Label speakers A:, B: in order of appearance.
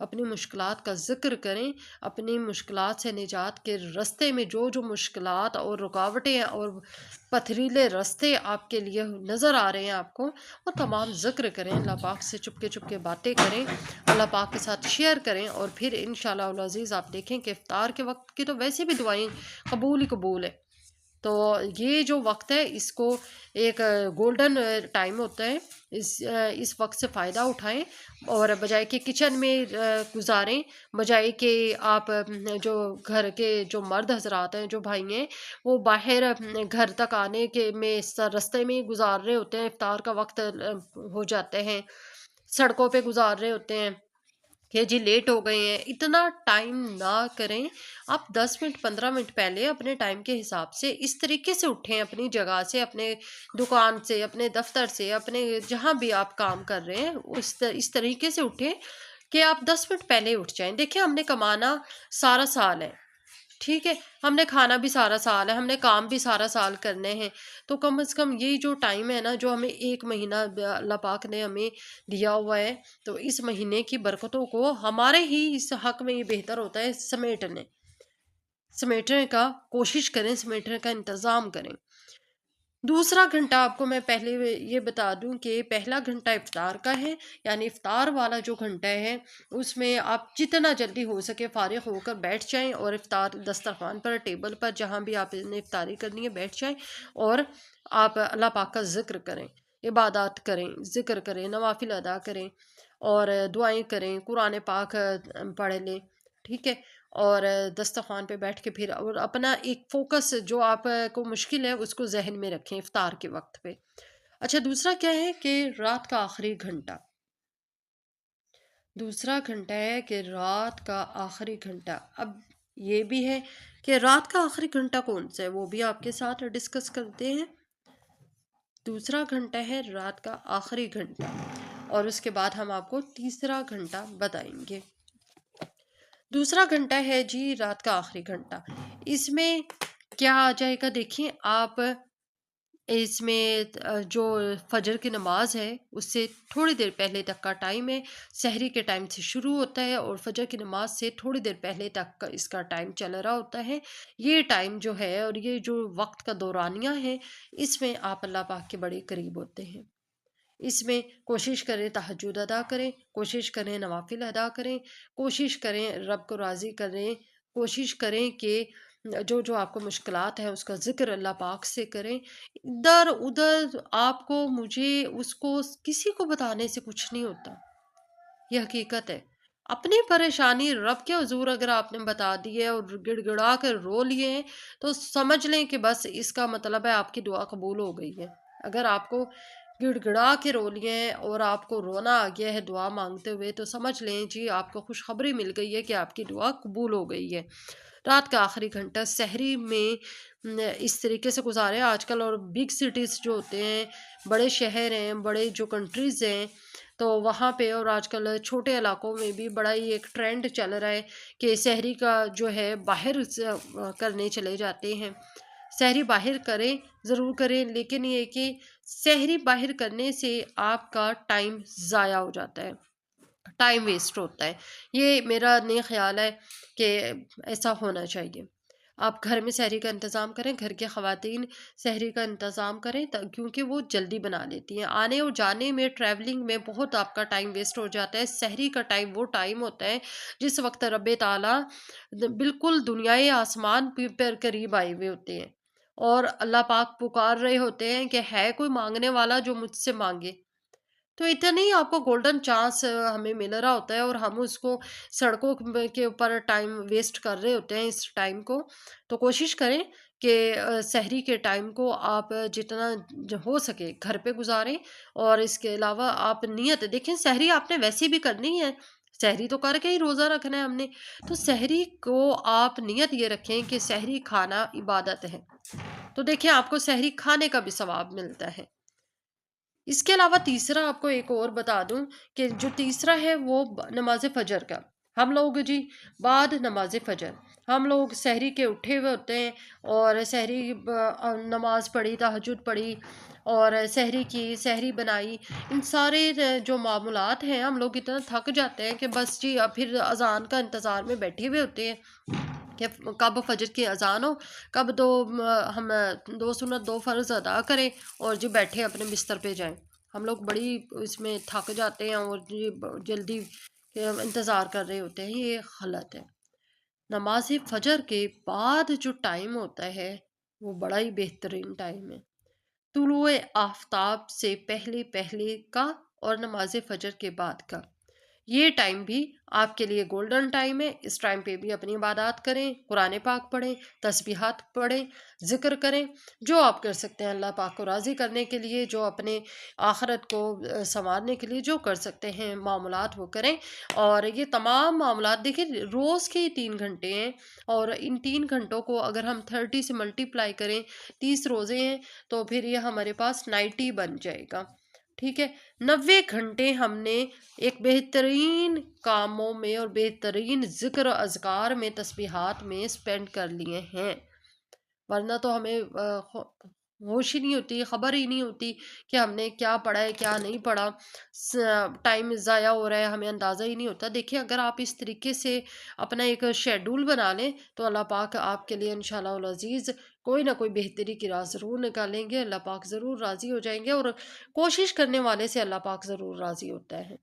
A: اپنی مشکلات کا ذکر کریں، اپنی مشکلات سے نجات کے راستے میں جو جو مشکلات اور رکاوٹیں اور پتھریلے راستے آپ کے لیے نظر آ رہے ہیں آپ کو، وہ تمام ذکر کریں، اللہ پاک سے چپ کے باتیں کریں، اللہ پاک کے ساتھ شیئر کریں، اور پھر انشاءاللہ العزیز آپ دیکھیں کہ افطار کے وقت کی تو ویسے بھی دعائیں قبول ہی قبول ہے۔ تو یہ جو وقت ہے اس کو ایک گولڈن ٹائم ہوتا ہے، اس وقت سے فائدہ اٹھائیں، اور بجائے کہ کچن میں گزاریں، بجائے کہ آپ جو گھر کے جو مرد حضرات ہیں، جو بھائی ہیں، وہ باہر گھر تک آنے کے میں رستے میں ہی گزار رہے ہوتے ہیں، افطار کا وقت ہو جاتے ہیں، سڑکوں پہ گزار رہے ہوتے ہیں کہ جی لیٹ ہو گئے ہیں۔ اتنا ٹائم نہ کریں، آپ 10 منٹ 15 منٹ پہلے اپنے ٹائم کے حساب سے اس طریقے سے اٹھیں، اپنی جگہ سے، اپنے دکان سے، اپنے دفتر سے، اپنے جہاں بھی آپ کام کر رہے ہیں اس طریقے سے اٹھیں کہ آپ 10 منٹ پہلے اٹھ جائیں۔ دیکھیں ہم نے کمانا سارا سال ہے، ٹھیک ہے، ہم نے کھانا بھی سارا سال ہے، ہم نے کام بھی سارا سال کرنے ہیں، تو کم از کم یہی جو ٹائم ہے نا، جو ہمیں ایک مہینہ اللہ پاک نے ہمیں دیا ہوا ہے، تو اس مہینے کی برکتوں کو ہمارے ہی اس حق میں یہ بہتر ہوتا ہے سمیٹنے کا کوشش کریں، سمیٹنے کا انتظام کریں۔ دوسرا گھنٹہ آپ کو میں پہلے یہ بتا دوں کہ پہلا گھنٹہ افطار کا ہے، یعنی افطار والا جو گھنٹہ ہے اس میں آپ جتنا جلدی ہو سکے فارغ ہو کر بیٹھ جائیں، اور افطار دسترخوان پر، ٹیبل پر، جہاں بھی آپ نے افطاری کرنی ہے بیٹھ جائیں، اور آپ اللہ پاک کا ذکر کریں، عبادات کریں، ذکر کریں، نوافل ادا کریں، اور دعائیں کریں، قرآن پاک پڑھ لیں، ٹھیک ہے، اور دسترخوان پہ بیٹھ کے پھر اور اپنا ایک فوکس جو آپ کو مشکل ہے اس کو ذہن میں رکھیں افطار کے وقت پہ۔ اچھا، دوسرا کیا ہے کہ رات کا آخری گھنٹہ، دوسرا گھنٹہ ہے کہ رات کا آخری گھنٹہ۔ اب یہ بھی ہے کہ رات کا آخری گھنٹہ کون سا ہے، وہ بھی آپ کے ساتھ ڈسکس کرتے ہیں۔ دوسرا گھنٹہ ہے رات کا آخری گھنٹہ، اور اس کے بعد ہم آپ کو تیسرا گھنٹہ بتائیں گے۔ دوسرا گھنٹہ ہے جی رات کا آخری گھنٹہ، اس میں کیا آ جائے گا، دیکھیں آپ، اس میں جو فجر کی نماز ہے اس سے تھوڑی دیر پہلے تک کا ٹائم ہے، سحری کے ٹائم سے شروع ہوتا ہے، اور فجر کی نماز سے تھوڑی دیر پہلے تک کا اس کا ٹائم چل رہا ہوتا ہے۔ یہ ٹائم جو ہے اور یہ جو وقت کا دورانیہ ہے، اس میں آپ اللہ پاک کے بڑے قریب ہوتے ہیں۔ اس میں کوشش کریں تہجد ادا کریں، کوشش کریں نوافل ادا کریں، کوشش کریں رب کو راضی کریں، کوشش کریں کہ جو جو آپ کو مشکلات ہیں اس کا ذکر اللہ پاک سے کریں۔ ادھر ادھر آپ کو، مجھے، اس کو، کسی کو بتانے سے کچھ نہیں ہوتا، یہ حقیقت ہے۔ اپنی پریشانی رب کے حضور اگر آپ نے بتا دی ہے اور گڑ گڑا کر رو لیے ہیں، تو سمجھ لیں کہ بس اس کا مطلب ہے آپ کی دعا قبول ہو گئی ہے۔ اگر آپ کو گڑ گڑا کے رو لیے ہیں اور آپ کو رونا آ گیا ہے دعا مانگتے ہوئے، تو سمجھ لیں جی آپ کو خوشخبری مل گئی ہے کہ آپ کی دعا قبول ہو گئی ہے۔ رات کا آخری گھنٹہ سحری میں اس طریقے سے گزارے آج کل، اور بگ سٹیز جو ہوتے ہیں، بڑے شہر ہیں، بڑے جو کنٹریز ہیں، تو وہاں پہ، اور آج کل چھوٹے علاقوں میں بھی بڑا ہی ایک ٹرینڈ چل رہا ہے کہ سحری کا جو ہے باہر کرنے چلے جاتے ہیں۔ سحری باہر کریں، ضرور کریں، لیکن یہ کہ سحری باہر کرنے سے آپ کا ٹائم ضائع ہو جاتا ہے، ٹائم ویسٹ ہوتا ہے۔ یہ میرا نہیں خیال ہے کہ ایسا ہونا چاہیے۔ آپ گھر میں سحری کا انتظام کریں، گھر کے خواتین سحری کا انتظام کریں، کیونکہ وہ جلدی بنا لیتی ہیں۔ آنے اور جانے میں، ٹریولنگ میں بہت آپ کا ٹائم ویسٹ ہو جاتا ہے۔ سحری کا ٹائم وہ ٹائم ہوتا ہے جس وقت رب تعالیٰ بالکل دنیائے آسمان پر قریب آئے ہوئے ہوتے ہیں، اور اللہ پاک پکار رہے ہوتے ہیں کہ ہے کوئی مانگنے والا جو مجھ سے مانگے۔ تو اتنا ہی آپ کو گولڈن چانس ہمیں مل رہا ہوتا ہے، اور ہم اس کو سڑکوں کے اوپر ٹائم ویسٹ کر رہے ہوتے ہیں اس ٹائم کو۔ تو کوشش کریں کہ سحری کے ٹائم کو آپ جتنا ہو سکے گھر پہ گزاریں، اور اس کے علاوہ آپ نیت دیکھیں، سحری آپ نے ویسی بھی کرنی ہے، سحری تو کر کے ہی روزہ رکھنا ہے ہم نے، تو سحری کو آپ نیت یہ رکھیں کہ سحری کھانا عبادت ہے، تو دیکھیں آپ کو سحری کھانے کا بھی ثواب ملتا ہے۔ اس کے علاوہ تیسرا آپ کو ایک اور بتا دوں کہ جو تیسرا ہے وہ نماز فجر کا۔ ہم لوگ جی بعد نماز فجر ہم لوگ سحری کے اٹھے ہوئے ہوتے ہیں، اور سحری نماز پڑھی، تہجد پڑھی، اور سحری کی، سحری بنائی، ان سارے جو معمولات ہیں ہم لوگ اتنا تھک جاتے ہیں کہ بس جی اب پھر اذان کا انتظار میں بیٹھے ہوئے ہوتے ہیں کہ کب فجر کی اذان ہو، کب ہم دو سنت دو فرض ادا کریں اور جی بیٹھے اپنے بستر پہ جائیں۔ ہم لوگ بڑی اس میں تھک جاتے ہیں اور جی جلدی انتظار کر رہے ہوتے ہیں، یہ غلط ہے۔ نماز فجر کے بعد جو ٹائم ہوتا ہے وہ بڑا ہی بہترین ٹائم ہے، طلوع آفتاب سے پہلے پہلے کا اور نماز فجر کے بعد کا۔ یہ ٹائم بھی آپ کے لیے گولڈن ٹائم ہے، اس ٹائم پہ بھی اپنی عبادات کریں، قرآن پاک پڑھیں، تسبیحات پڑھیں، ذکر کریں، جو آپ کر سکتے ہیں اللہ پاک کو راضی کرنے کے لیے، جو اپنے آخرت کو سنوارنے کے لیے جو کر سکتے ہیں معاملات وہ کریں۔ اور یہ تمام معاملات دیکھیں روز کے ہی 3 گھنٹے ہیں، اور ان 3 گھنٹوں کو اگر ہم 30 سے ملٹیپلائی کریں، 30 روزے ہیں تو پھر یہ ہمارے پاس 90 بن جائے گا، ٹھیک ہے۔ 90 گھنٹے ہم نے ایک بہترین کاموں میں اور بہترین ذکر و اذکار میں، تسبیحات میں اسپینڈ کر لیے ہیں، ورنہ تو ہمیں ہوش ہی نہیں ہوتی، خبر ہی نہیں ہوتی کہ ہم نے کیا پڑھا ہے کیا نہیں پڑھا، ٹائم ضائع ہو رہا ہے، ہمیں اندازہ ہی نہیں ہوتا۔ دیکھیں اگر آپ اس طریقے سے اپنا ایک شیڈول بنا لیں تو اللہ پاک آپ کے لیے انشاءاللہ العزیز کوئی نہ کوئی بہتری کی راہ ضرور نکالیں گے، اللہ پاک ضرور راضی ہو جائیں گے، اور کوشش کرنے والے سے اللہ پاک ضرور راضی ہوتا ہے۔